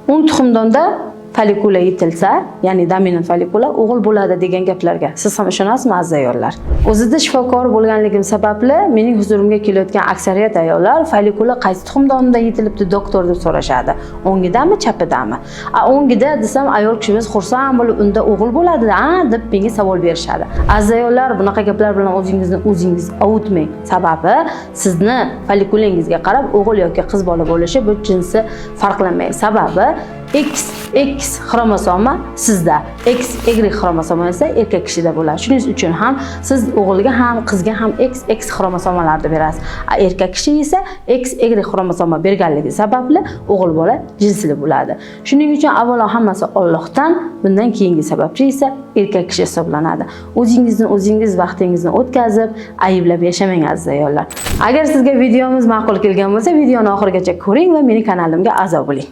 10 tuxumdonda folikula yetilsa, ya'ni dominant folikula o'g'il bo'ladi degan gaplarga siz ham ishonasizmi aziz ayollar? O'zida shifokor bo'lganligim sababli mening huzurimga kelayotgan aksariyat ayollar folikula qaysi tuxumdonda yetilibdi doktor deb so'rashadi. O'ngidami, chapidami? O'ngida desam, ayol kishimiz xursand bo'lib, unda o'g'il bo'ladi, deb menga savol berishadi. Aziz ayollar, bunaqa gaplar bilan o'zingiz ovutmang. Sababi sizni folikulangizga qarab o'g'il yoki qiz bola bo'lishi bu jinsi farqlanmaydi. Sababi X xromosoma sizda, XY xromosoma esa erkak kishida bo'ladi. Shuning uchun ham siz o'g'ilga ham, qizga ham XX xromosomalarni berasiz. Erkak kishi esa XY xromosoma berganligi sababli o'g'il bola jinsli bo'ladi. Shuning uchun avvalo hammasi Allohdan, bundan keyingi sababchi esa erkak kishi hisoblanadi. O'zingiz vaqtingizni o'tkazib, ayblab yashamang aziz ayollar. Agar sizga videomiz ma'qul kelgan bo'lsa, videoni oxirigacha ko'ring va mening kanalimga a'zo bo'ling.